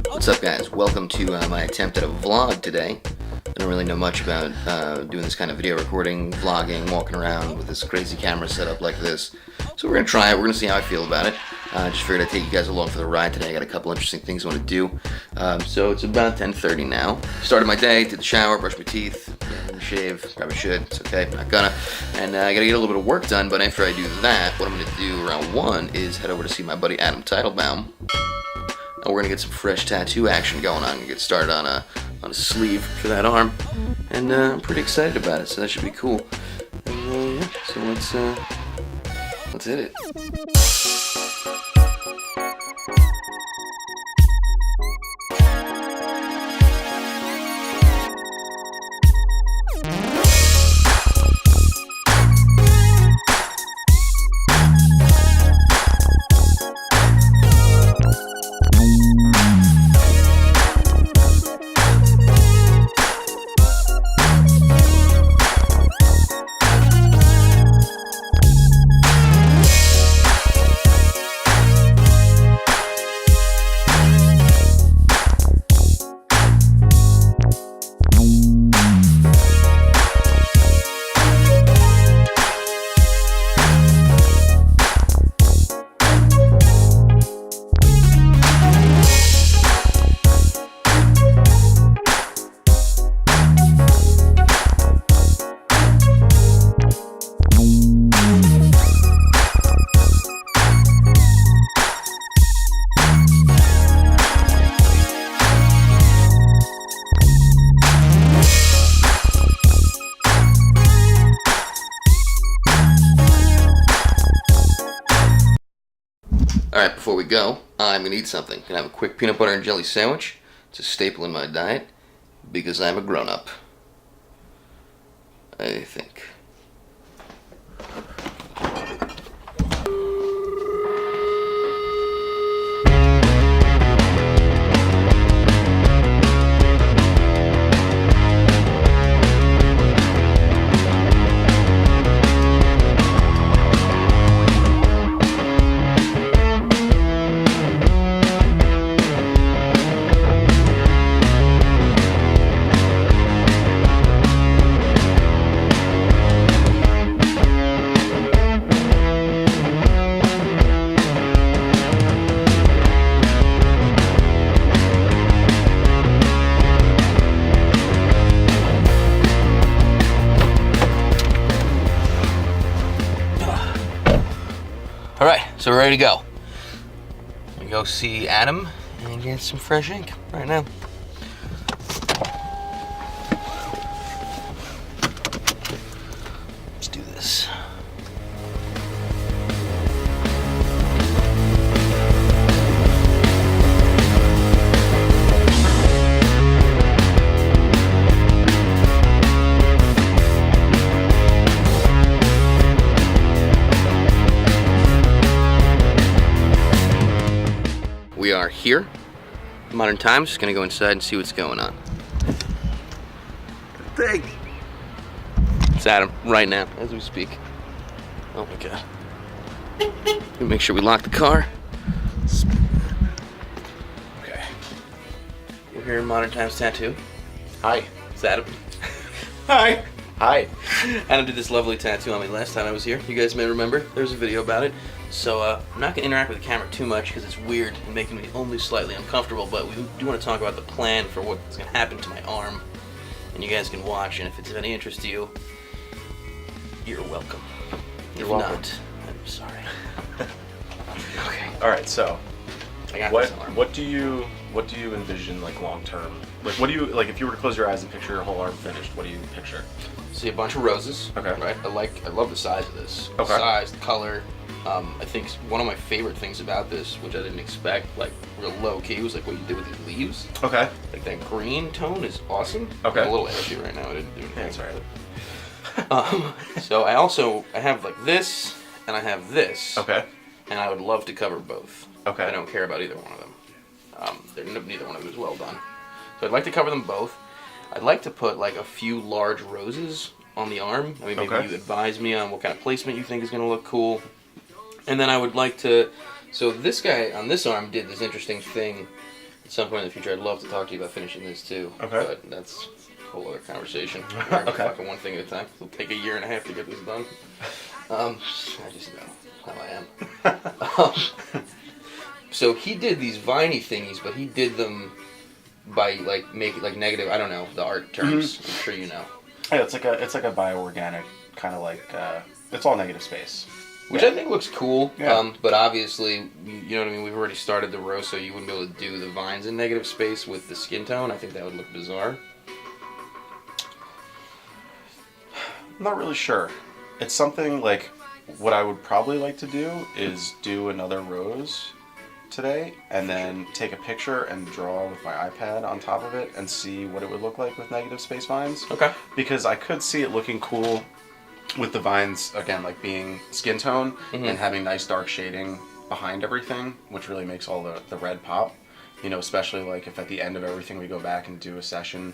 What's up, guys? Welcome to my attempt at a vlog today. I don't really know much about doing this kind of video recording, vlogging, walking around with this crazy camera set up like this. So we're going to try it. We're going to see how I feel about it. Just figured I'd take you guys along for the ride today. I got a couple interesting things I want to do. So it's about 10:30 now. Started my day, did the shower, brushed my teeth, shave. Probably should. It's okay, I'm not gonna. And I got to get a little bit of work done, but after I do that, what I'm going to do around 1 is head over to see my buddy Adam Teitelbaum. And we're gonna get some fresh tattoo action going on and get started on a sleeve for that arm, and I'm pretty excited about it. So that should be cool. And yeah, so let's hit it. Alright, before we go, I'm going to eat something. I'm going to have a quick peanut butter and jelly sandwich. It's a staple in my diet because I'm a grown-up. I think. Alright, so we're ready to go. We go see Adam and get some fresh ink right now. Let's do this. We are here, Modern Times. Just gonna go inside and see what's going on. Thing. It's Adam right now as we speak. Oh my god. Let me make sure we lock the car. Okay. We're here in Modern Times Tattoo. Hi, it's Adam. Hi. Hi. Adam did this lovely tattoo on me last time I was here. You guys may remember. There's a video about it. So I'm not going to interact with the camera too much because it's weird and making me only slightly uncomfortable, but we do want to talk about the plan for what's going to happen to my arm, and you guys can watch, and if it's of any interest to you, you're welcome. You're if welcome. Not, I'm sorry. Okay. All right, so I got what this arm. what do you envision like long term? Like what do you like if you were to close your eyes and picture your whole arm finished? What do you picture? See a bunch of roses. Okay. Right. I love the size of this. Okay. The size, the color. I think one of my favorite things about this, which I didn't expect, like real low key, was like what you did with these leaves. Okay. Like that green tone is awesome. Okay. I'm a little edgy right now. I didn't do anything. Yeah, it's So I have like this and I have this. Okay. And I would love to cover both. Okay. I don't care about either one of them. Neither one of them is well done. So I'd like to cover them both. I'd like to put like a few large roses on the arm. I mean, maybe Okay. you advise me on what kind of placement you think is going to look cool. And then I would like to, so this guy on this arm did this interesting thing At some point in the future, I'd love to talk to you about finishing this too. Okay. But that's a whole other conversation. We're Okay. fucking one thing at a time. It'll take a year and a half to get this done. I just know how I am. So he did these viney thingies, but he did them by like making like negative. I don't know the art terms. I'm sure you know. Yeah, it's like a bioorganic kind of like it's all negative space. Which I think looks cool, Yeah. but obviously, you know what I mean, we've already started the row, so you wouldn't be able to do the vines in negative space with the skin tone. I think that would look bizarre. I'm not really sure. It's something like what I would probably like to do is do another rose today and then take a picture and draw with my iPad on top of it and see what it would look like with negative space vines. Okay. Because I could see it looking cool with the vines, again, like being skin tone and having nice dark shading behind everything, which really makes all the red pop. You know, especially like if at the end of everything we go back and do a session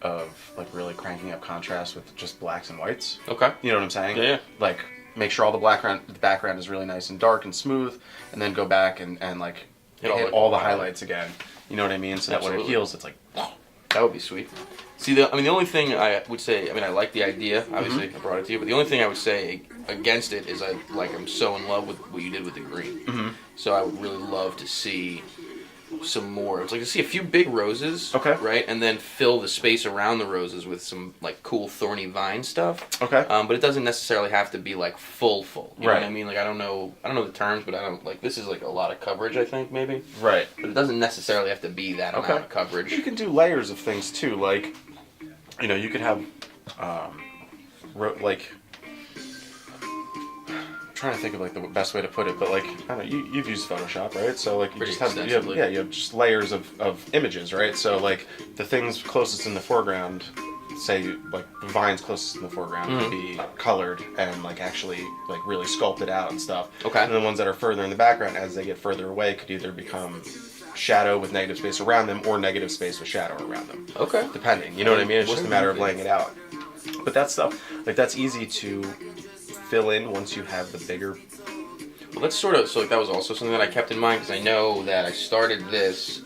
of like really cranking up contrast with just blacks and whites. Okay. You know what I'm saying? Yeah. Like make sure all the background is really nice and dark and smooth, and then go back and like hit all the highlights again. You know what I mean? So that when it Absolutely. heals, it's like, whoa. That would be sweet. See, the only thing I would say, I like the idea, obviously, I brought it to you, but the only thing I would say against it is I'm so in love with what you did with the green. So I would really love to see some more. It's like to see a few big roses, Okay. right, and then fill the space around the roses with some like cool thorny vine stuff. Okay. But it doesn't necessarily have to be like full. You know what I Right. mean? Like I don't know the terms, but I don't like this is like a lot of coverage. I think maybe, Right. but it doesn't necessarily have to be that amount of coverage. You can do layers of things too, like, you know, you could have, like, I'm trying to think of like the best way to put it, but like, I don't know, you've used Photoshop, right? So like, you Pretty just have, extensively. you have just layers of images, right? So like, the things closest in the foreground, say like the vines closest in the foreground could be colored and like actually like really sculpted out and stuff. Okay. And the ones that are further in the background, as they get further away, could either become shadow with negative space around them or negative space with shadow around them. Okay. Depending, you know what I mean? It's just a matter of Okay. laying it out. But that stuff, like that's easy to fill in once you have the bigger. Well, that's sort of so. Like, that was also something that I kept in mind because I know that I started this,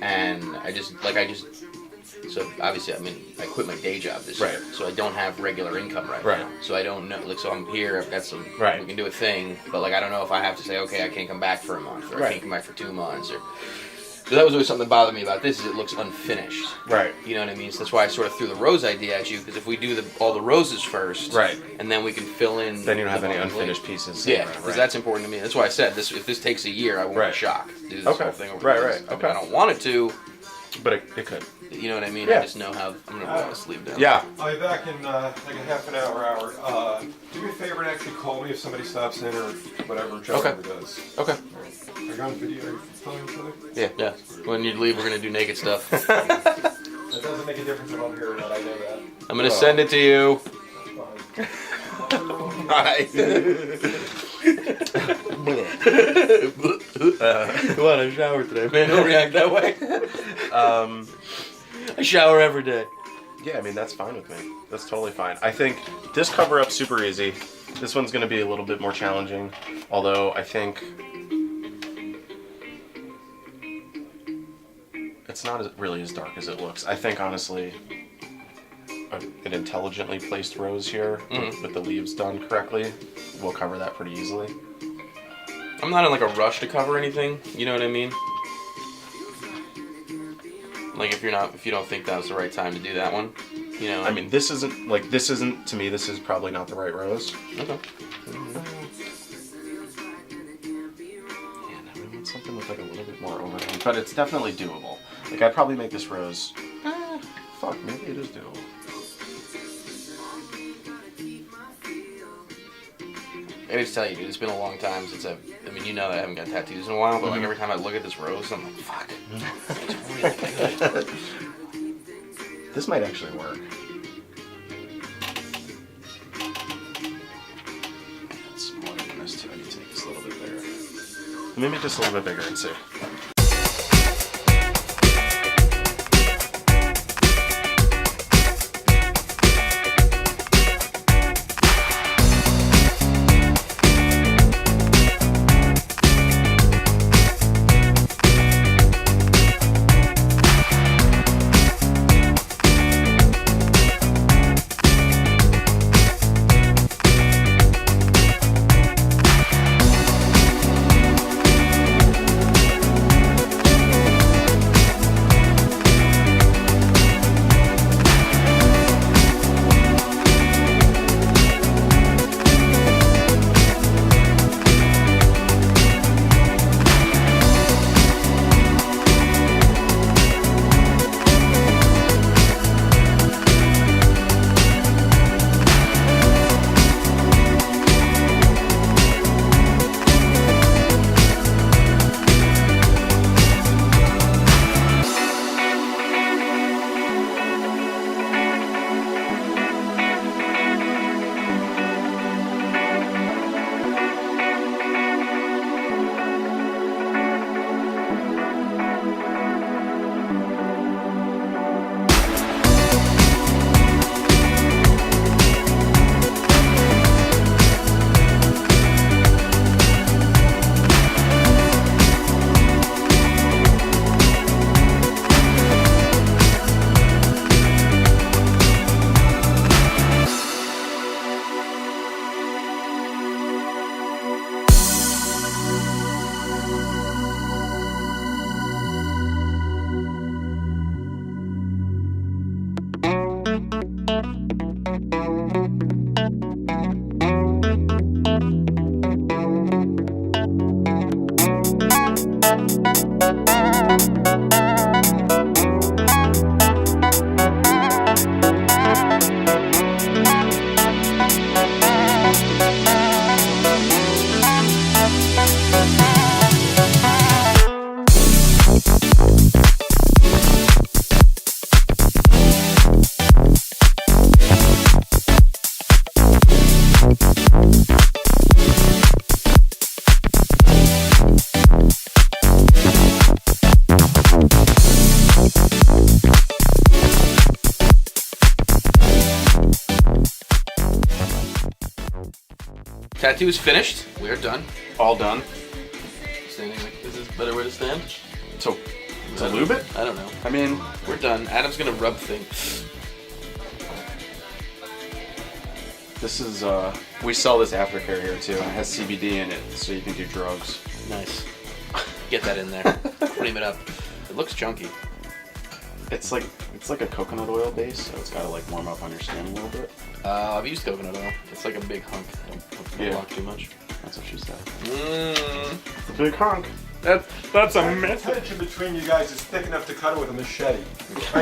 and I just. So obviously, I quit my day job this Right. year, so I don't have regular income right Right. now. So I don't know. Like, so I'm here. I've got some. Right. We can do a thing, but like I don't know if I have to say, okay, I can't come back for a month, or I Right. can't come back for 2 months, or. So that was always something that bothered me about this is it looks unfinished. Right. You know what I mean? So that's why I sort of threw the rose idea at you because if we do all the roses first, Right. and then we can fill in. Then you don't have the any vines later. unfinished pieces. Yeah, Right. because that's important to me. That's why I said this. If this takes a year, I won't Right. be shocked to do this Okay. whole thing over. Right, this. right. I mean, Okay. I don't want it to. But it could. You know what I mean? Yeah. I just know how I'm gonna roll my sleeve down. Yeah. I'll be back in like a half an hour. Do me a favor and actually call me if somebody stops in or whatever Joe Okay. ever does. Okay. Are you on video? Are you filming each other? Yeah. Yeah. When you leave, we're gonna do naked stuff. That doesn't make a difference if I'm here or not. I know that. I'm gonna send it to you. Fine. Bye. Come on, I showered today, man. Don't react that way. I shower every day. Yeah, I mean, that's fine with me. That's totally fine. I think this cover up's super easy. This one's going to be a little bit more challenging. Although, I think it's not really as dark as it looks. I think, honestly, an intelligently placed rose here with the leaves done correctly will cover that pretty easily. I'm not in like a rush to cover anything. You know what I mean? Like if you don't think that was the right time to do that one, you know. I mean, to me, this is probably not the right rose. Okay. Yeah, now we want something with like a little bit more overhang, but it's definitely doable. Like I'd probably make this rose. Fuck, maybe it is doable. I just tell you, dude, it's been a long time since I mean, you know that I haven't got tattoos in a while, but like every time I look at this rose, I'm like, fuck. It's really good. This might actually work. That's smaller than this too. I need to make this a little bit bigger. Let me make this a little bit bigger and see. Tattoo is finished. We are done. All done. Standing like, is this a better way to stand? To lube it? I don't know. I mean, We're done. Adam's gonna rub things. this is, we sell this aftercare here too, and it has CBD in it, so you can do drugs. Nice. Get that in there. Cream it up. It looks chunky. It's like a coconut oil base, so it's gotta like warm up on your skin a little bit. I've used coconut oil. It's like a big hunk. Don't Yeah. block too much. That's what she said. Mmm. It's a big hunk. That's a The myth. tension between you guys is thick enough to cut it with a machete. I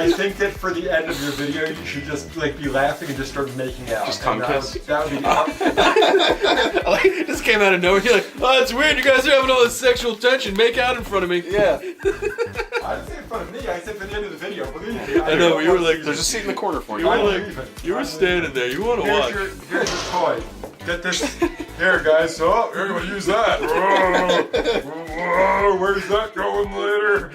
think that for the end of your video, you should just like be laughing and just start making out. Just tongue And kiss? That would be. Like, it just came out of nowhere. You're like, oh, it's weird. You guys are having all this sexual tension. Make out in front of me. Yeah. I didn't say in front of me. I said for the end of the video. Believe me. I know, but you were like, There's a seat in the corner for you. You were I'm like, leaving. you were I'm standing there. You want to watch. Here's your toy. Get this. Here, guys. Oh, you're gonna use that. Whoa, where's that going later?